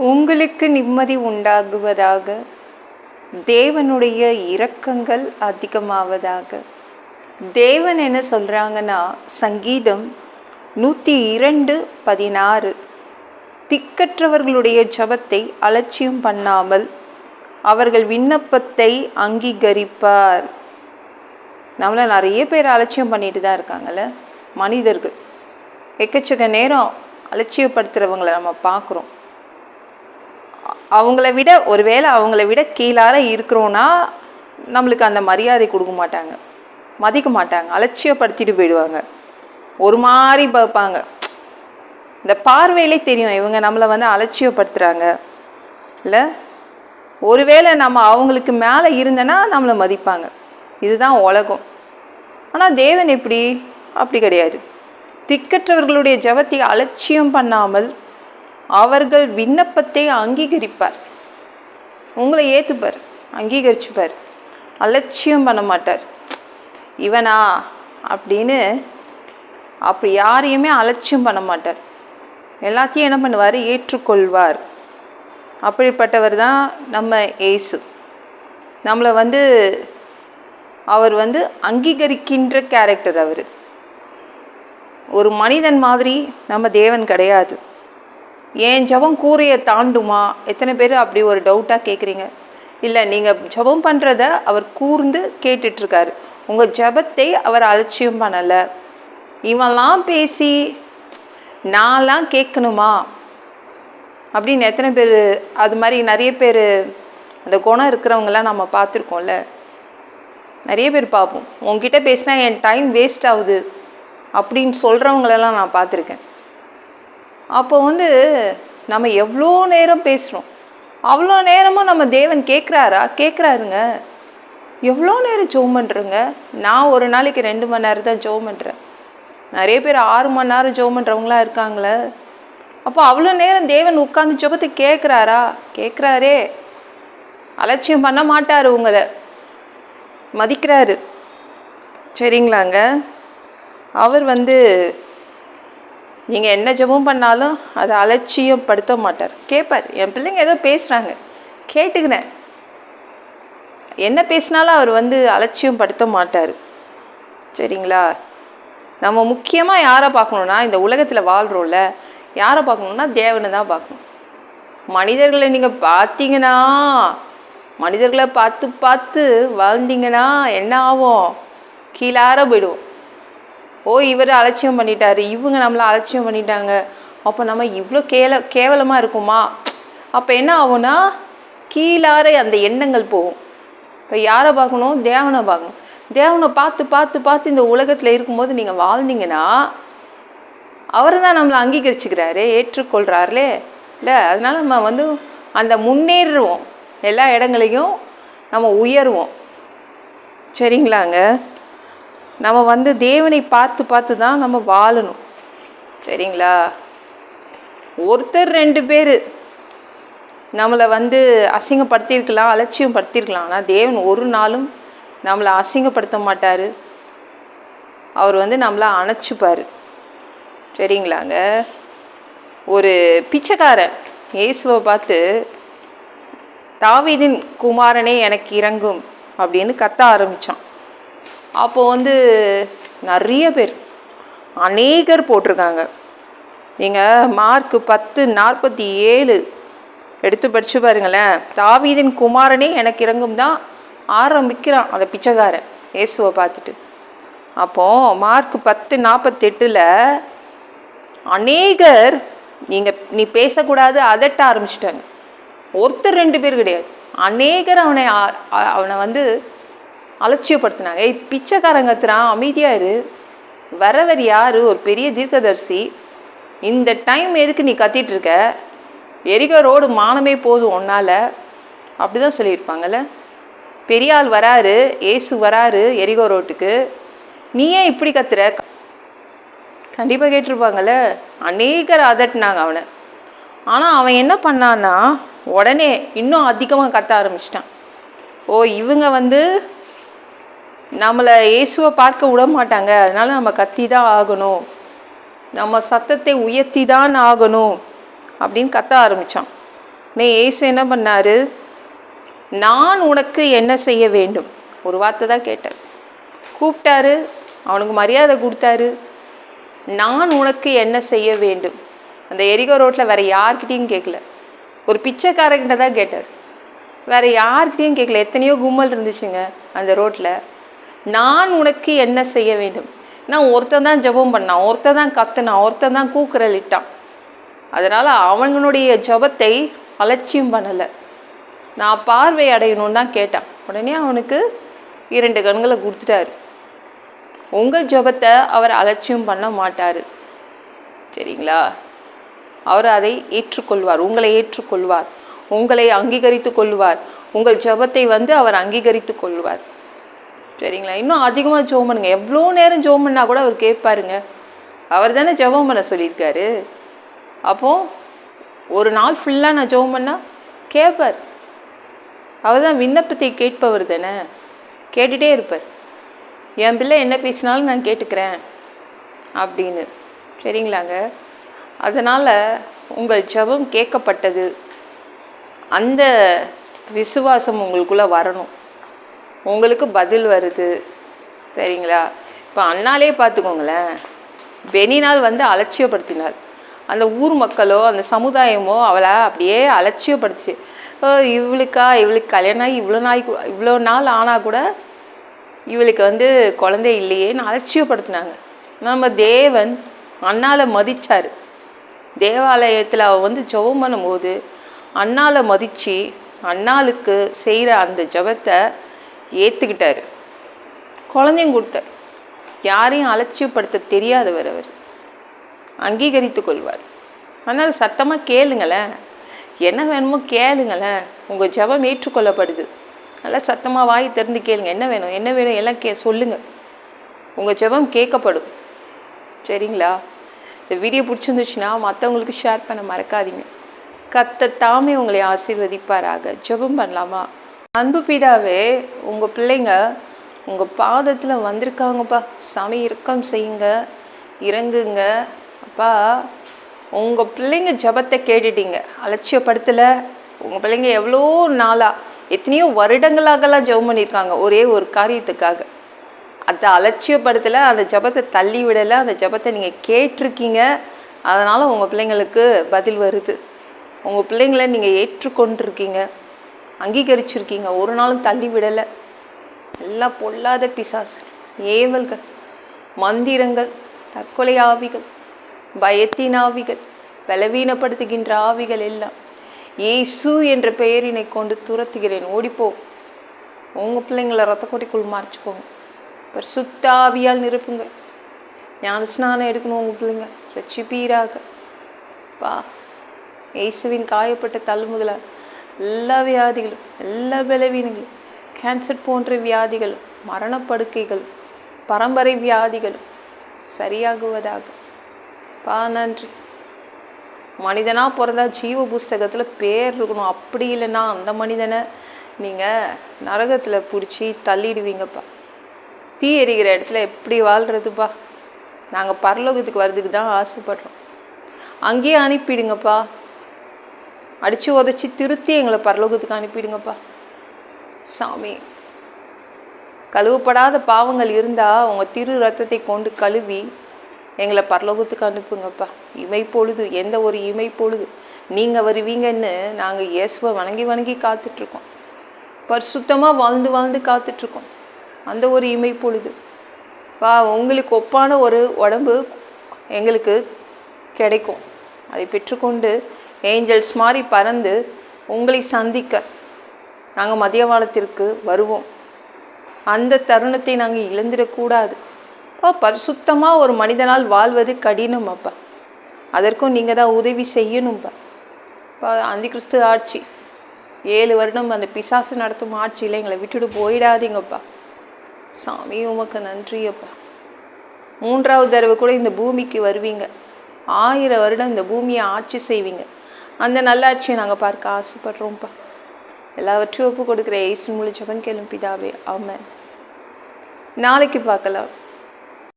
உங்களுக்கு நிம்மதி உண்டாகுவதாக. தேவனுடைய இரக்கங்கள் அதிகமாவதாக. தேவன் என்ன சொல்கிறாங்கன்னா, சங்கீதம் 102:16, திக்கற்றவர்களுடைய ஜபத்தை அலட்சியம் பண்ணாமல் அவர்கள் விண்ணப்பத்தை அங்கீகரிப்பார். நம்மளை நிறைய பேர் அலட்சியம் பண்ணிட்டு தான் இருக்காங்கல்ல மனிதர்கள். எக்கச்சக்க நேரம் அலட்சியப்படுத்துகிறவங்களை நம்ம பார்க்குறோம். அவங்கள விட கீழார இருக்கிறோன்னா நம்மளுக்கு அந்த மரியாதை கொடுக்க மாட்டாங்க, மதிக்க மாட்டாங்க, அலட்சியப்படுத்திட்டு போயிடுவாங்க, ஒரு மாதிரி பார்ப்பாங்க. இந்த பார்வையிலே தெரியும் இவங்க நம்மளை அலட்சியப்படுத்துகிறாங்க இல்லை. ஒருவேளை நம்ம அவங்களுக்கு மேலே இருந்தனா நம்மளை மதிப்பாங்க. இதுதான் உலகம். ஆனால் தேவன் அப்படி கிடையாது. திக்கற்றவர்களுடைய ஜபத்தை அலட்சியம் பண்ணாமல் அவர்கள் விண்ணப்பத்தை அங்கீகரிப்பார். உங்களை ஏற்றுப்பார், அங்கீகரிச்சுப்பார், அலட்சியம் பண்ண மாட்டார். இவனா அப்படின்னு அப்படி யாரையுமே அலட்சியம் பண்ண மாட்டார். எல்லாத்தையும் என்ன பண்ணுவார்? ஏற்றுக்கொள்வார். அப்படிப்பட்டவர் தான் நம்ம இயேசு. நம்மளை அவர் அங்கீகரிக்கின்ற கேரக்டர். அவர் ஒரு மனிதன் மாதிரி நம்ம தேவன் கிடையாது. ஏன் ஜபம் கூரையை தாண்டுமா? எத்தனை பேர் அப்படி ஒரு டவுட்டாக கேட்குறீங்க. இல்லை, நீங்கள் ஜபம் பண்ணுறத அவர் கூர்ந்து கேட்டுட்ருக்காரு. உங்கள் ஜபத்தை அவர் அலட்சியம் பண்ணலை. இவன்லாம் பேசி நான்லாம் கேட்கணுமா அப்படின்னு எத்தனை பேர், அது மாதிரி நிறைய பேர் அந்த குணம் இருக்கிறவங்களாம் நம்ம பார்த்துருக்கோம்ல. நிறைய பேர் பார்ப்போம், உங்ககிட்ட பேசினா என் டைம் வேஸ்ட் ஆகுது அப்படின்னு சொல்கிறவங்களெல்லாம் நான் பார்த்துருக்கேன். அப்போ நம்ம எவ்வளோ நேரம் பேசுகிறோம், அவ்வளோ நேரமும் நம்ம தேவன் கேட்குறாருங்க. எவ்வளோ நேரம் ஜெபம் பண்ணுறேங்க. நான் ஒரு நாளைக்கு 2 மணி நேரம் தான் ஜெபம் பண்ணுறேன். நிறைய பேர் 6 மணி நேரம் ஜெபம் பண்ணுறவங்களாம் இருக்காங்களே. அப்போ அவ்வளோ நேரம் தேவன் உட்காந்து ஜெபத்தை கேட்குறாரே. அலட்சியம் பண்ண மாட்டார், உங்களை மதிக்கிறாரு. சரிங்களாங்க. அவர் நீங்கள் என்ன ஜெபம் பண்ணாலும் அதை அலட்சியப்படுத்த மாட்டார், கேட்பார். என் பிள்ளைங்க ஏதோ பேசுகிறாங்க, கேட்டுக்கிறேன். என்ன பேசினாலும் அவர் அலட்சியம் படுத்த மாட்டார். சரிங்களா. நம்ம முக்கியமாக யாரை பார்க்கணுன்னா, இந்த உலகத்தில் வாழ்கிறோம்ல, யாரை பார்க்கணுன்னா தேவனை தான் பார்க்கணும். மனிதர்களை நீங்கள் பார்த்தீங்கன்னா, மனிதர்களை பார்த்து வாழ்ந்தீங்கன்னா என்ன ஆகும்? கீழார போயிடுவோம். இவர் அலட்சியம் பண்ணிட்டாரு, இவங்க நம்மளை அலட்சியம் பண்ணிட்டாங்க, அப்போ நம்ம இவ்வளோ கேவலமாக இருக்குமா? அப்போ என்ன ஆகும்னா கீழார அந்த எண்ணங்கள் போகும். இப்போ யாரை பார்க்கணும்? தேவனை பார்க்கணும். தேவனை பார்த்து இந்த உலகத்தில் இருக்கும்போது நீங்கள் வாழ்ந்தீங்கன்னா அவர் தான் நம்மளை அங்கீகரிச்சுக்கிறாரு, ஏற்றுக்கொள்கிறாருலே இல்லை. அதனால் நம்ம அந்த முன்னேறுவோம், எல்லா இடங்களையும் நம்ம உயருவோம். சரிங்களாங்க. நம்ம தேவனை பார்த்து தான் நம்ம வாழணும். சரிங்களா. ஒருத்தர் 2 பேர் நம்மளை அசிங்கப்படுத்தியிருக்கலாம், அலட்சியம் படுத்தியிருக்கலாம். ஆனால் தேவன் ஒரு நாளும் நம்மளை அசிங்கப்படுத்த மாட்டார். அவர் நம்மளை அணைச்சிப்பார். சரிங்களாங்க. ஒரு பிச்சைக்காரன் இயேசுவை பார்த்து, தாவீதின் குமாரனே எனக்கு இறங்கும் அப்படின்னு கத்த ஆரம்பித்தான். அப்போது நிறைய பேர், அநேகர் போட்டிருக்காங்க. நீங்கள் மார்க் 10:47 எடுத்து படித்து பாருங்களேன். தாவீதின் குமாரனே எனக்கு இறங்கும் தான் ஆரம்பிக்கிறான் அந்த பிச்சைக்காரன் இயேசுவை பார்த்துட்டு. அப்போது மார்க் 10:48 அநேகர் நீ பேசக்கூடாது அதட்ட ஆரம்பிச்சிட்டாங்க. ஒருத்தர் 2 பேர் கிடையாது, அநேகர் அவனை அலட்சியப்படுத்தினாங்க. பிச்சைக்காரன் கத்துறான், அமைதியாக இரு, வரவர் யார்? ஒரு பெரிய தீர்க்கதரிசி. இந்த டைம் எதுக்கு நீ கத்திட்டு இருக்க? எரிகோ ரோடு மானமே போதும் உன்னால், அப்படி தான் சொல்லியிருப்பாங்கள்ல. பெரிய ஆள் வராரு, ஏசு வராரு எரிகோ ரோட்டுக்கு, நீ ஏன் இப்படி கத்துற? கண்டிப்பாக கேட்டிருப்பாங்கள்ல. அநேகர் அதட்டினாங்க அவனை. ஆனால் அவன் என்ன பண்ணான்னா உடனே இன்னும் அதிகமாக கத்த ஆரம்பிச்சிட்டான். இவங்க நம்மளை இயேசுவை பார்க்க விட மாட்டாங்க, அதனால் நம்ம கத்தி தான் ஆகணும், நம்ம சத்தத்தை உயர்த்தி தான் ஆகணும் அப்படின்னு கத்த ஆரம்பித்தான். இயேசு என்ன பண்ணாரு? நான் உனக்கு என்ன செய்ய வேண்டும், ஒரு வார்த்தை தான் கேட்டார். கூப்பிட்டாரு, அவனுக்கு மரியாதை கொடுத்தாரு. நான் உனக்கு என்ன செய்ய வேண்டும். அந்த எரிகோ ரோட்டில் வேற யார்கிட்டையும் கேட்கல, ஒரு பிச்சைக்காரங்கிட்ட தான் கேட்டார். வேற யார்கிட்டையும் கேட்கல. எத்தனையோ கும்பல் இருந்துச்சுங்க அந்த ரோட்டில். நான் உனக்கு என்ன செய்ய வேண்டும். நான் ஒருத்தன் தான் ஜெபம் பண்ணான், ஒருத்தன் தான் கத்துனான், ஒருத்தன் தான் கூக்குரலிட்டான். அதனால் அவங்களுடைய ஜெபத்தை அலட்சியம் பண்ணலை. நான் பார்வை அடையணும்னு தான் கேட்டான். உடனே அவனுக்கு 2 கண்களை கொடுத்துட்டாரு. உங்கள் ஜெபத்தை அவர் அலட்சியம் பண்ண மாட்டார், சரிங்களா? அவர் அதை ஏற்றுக்கொள்வார், உங்களை ஏற்றுக்கொள்வார், உங்களை அங்கீகரித்து கொள்வார். உங்கள் ஜெபத்தை அவர் அங்கீகரித்து கொள்வார், சரிங்களா? இன்னும் அதிகமாக ஜெபம் பண்ணுங்க. எவ்வளோ நேரம் ஜெபம் பண்ணால் கூட அவர் கேட்பாருங்க. அவர் தானே ஜெபம் பண்ண சொல்லியிருக்காரு. அப்போது ஒரு நாள் ஃபுல்லாக நான் ஜெபம் பண்ணால் கேட்பார். அவர் தான் விண்ணப்பத்தை கேட்பவர் தானே, கேட்டுகிட்டே இருப்பார். என் பிள்ளை என்ன பேசினாலும் நான் கேட்டுக்கிறேன் அப்படின்னு, சரிங்களாங்க? அதனால் உங்கள் ஜெபம் கேட்கப்பட்டது, அந்த விசுவாசம் உங்களுக்குள்ளே வரணும். உங்களுக்கு பதில் வருது, சரிங்களா? இப்போ அண்ணாலே பார்த்துக்கோங்களேன். பெனினால் அலட்சியப்படுத்தினார். அந்த ஊர் மக்களோ அந்த சமுதாயமோ அவளை அப்படியே அலட்சியப்படுத்துச்சு. இவளுக்கு கல்யாணம் ஆகி இவ்வளோ நாள் ஆனால் கூட இவளுக்கு குழந்தை இல்லையேன்னு அலட்சியப்படுத்தினாங்க. நம்ம தேவன் அண்ணாலை மதித்தார். தேவாலயத்தில் அவள் ஜெபம் பண்ணும்போது அண்ணாலை மதித்து அண்ணாளுக்கு செய்கிற அந்த ஜெபத்தை ஏற்றுக்கிட்டார், குழந்தையும் கொடுத்தார். யாரையும் அலட்சியப்படுத்த தெரியாதவர் அவர், அங்கீகரித்து கொள்வார். அதனால் சத்தமாக கேளுங்களேன், என்ன வேணுமோ கேளுங்களேன், உங்கள் ஜெபம் ஏற்றுக்கொள்ளப்படுது. நல்லா சத்தமாக வாய் திறந்து கேளுங்க, என்ன வேணும் என்ன வேணும் எல்லாம் சொல்லுங்கள், உங்கள் ஜெபம் கேட்கப்படும், சரிங்களா? இந்த வீடியோ பிடிச்சிருந்துச்சுன்னா மற்றவங்களுக்கு ஷேர் பண்ண மறக்காதீங்க. கர்த்தர் தாமே உங்களை ஆசீர்வதிப்பாராக. ஜெபம் பண்ணலாமா? அன்பு பிதாவே, உங்கள் பிள்ளைங்க உங்கள் பாதத்தில் வந்திருக்காங்கப்பா. சாமி இரக்கம் செய்யுங்க, இறங்குங்க அப்பா. உங்கள் பிள்ளைங்க ஜெபத்தை கேட்டுட்டீங்க, அலட்சியப்படுத்தலை. உங்கள் பிள்ளைங்க எவ்வளோ நாளாக எத்தனையோ வருடங்களாகலாம் ஜெபம் பண்ணியிருக்காங்க ஒரே ஒரு காரியத்துக்காக. அதை அலட்சியப்படுத்தலை, அந்த ஜெபத்தை தள்ளி விடலை, அந்த ஜெபத்தை நீங்கள் கேட்டிருக்கீங்க. அதனால் உங்கள் பிள்ளைங்களுக்கு பதில் வருது. உங்கள் பிள்ளைங்களை நீங்கள் ஏற்றுக்கொண்டிருக்கீங்க, அங்கீகரிச்சிருக்கீங்க, ஒரு நாளும் தள்ளி விடலை. எல்லாம் பொல்லாத பிசாசு, ஏவல்கள், மந்திரங்கள், தற்கொலை ஆவிகள், பயத்தின் ஆவிகள், பலவீனப்படுத்துகின்ற ஆவிகள் எல்லாம் இயேசு என்ற பெயரினை கொண்டு துரத்துகிறேன், ஓடிப்போ. உங்கள் பிள்ளைங்களை ரத்த கொட்டிக்குள் மறைச்சிக்கோங்க, பரிசுத்த ஆவியால் நிரப்புங்க. ஞான ஸ்நானம் எடுக்கணும் உங்கள் பிள்ளைங்க, ரட்சிப்பீராக பா. இயேசுவின் காயப்பட்ட தழும்புகளால் எல்லா வியாதிகளும், எல்லா பலவீனங்களும், கேன்சர் போன்ற வியாதிகளும், மரணப்படுக்கைகளும், பரம்பரை வியாதிகளும் சரியாகுவதாக பா. நன்றி. மனிதனாக பிறந்தா ஜீவ புஸ்தகத்தில் பேர் இருக்கணும், அப்படி இல்லைன்னா அந்த மனிதனை நீங்கள் நரகத்தில் பிடிச்சி தள்ளிடுவீங்கப்பா. தீ எரிகிற இடத்துல எப்படி வாழ்கிறதுப்பா? நாங்கள் பரலோகத்துக்கு வர்றதுக்கு தான் ஆசைப்படுறோம். அங்கேயே அனுப்பிடுங்கப்பா, அடித்து உதச்சி திருத்தி எங்களை பரலோகத்துக்கு அனுப்பிடுங்கப்பா. சாமி, கழுவப்படாத பாவங்கள் இருந்தால் உங்கள் திரு ரத்தத்தை கொண்டு கழுவி எங்களை பரலோகத்துக்கு அனுப்புங்கப்பா. இமைப்பொழுது, எந்த ஒரு இமைப்பொழுது நீங்கள் வருவீங்கன்னு நாங்கள் இயேசுவை வணங்கி காத்துட்ருக்கோம். பரிசுத்தமாக வாழ்ந்து காத்துட்ருக்கோம். அந்த ஒரு இமைப்பொழுது வா, உங்களுக்கு ஒப்பான ஒரு உடம்பு எங்களுக்கு கிடைக்கும். அதை பெற்றுக்கொண்டு ஏஞ்சல்ஸ் மாதிரி பறந்து உங்களை சந்திக்க நாங்கள் மதியவானத்திற்கு வருவோம். அந்த தருணத்தை நாங்கள் இழந்துடக்கூடாது. பரிசுத்தமாக ஒரு மனிதனால் வாழ்வது கடினம் அப்பா. அதற்கும் நீங்கள் தான் உதவி செய்யணும்ப்பா. அந்த கிறிஸ்து ஆட்சி 7 வருடம் அந்த பிசாசு நடத்தும் ஆட்சியில் எங்களை விட்டுட்டு போயிடாதீங்கப்பா. சாமி, உமக்கு நன்றி அப்பா. 3வது தடவை கூட இந்த பூமிக்கு வருவீங்க, 1000 வருடம் இந்த பூமியை ஆட்சி செய்வீங்க. அந்த நல்லாட்சியை நாங்கள் பார்க்க ஆசைப்படுறோம்ப்பா. எல்லாவற்றையும் ஒப்பு கொடுக்குற இயேசு மூலம் ஜெபம் கேளும் பிதாவே, ஆமென். நாளைக்கு பார்க்கலாம்.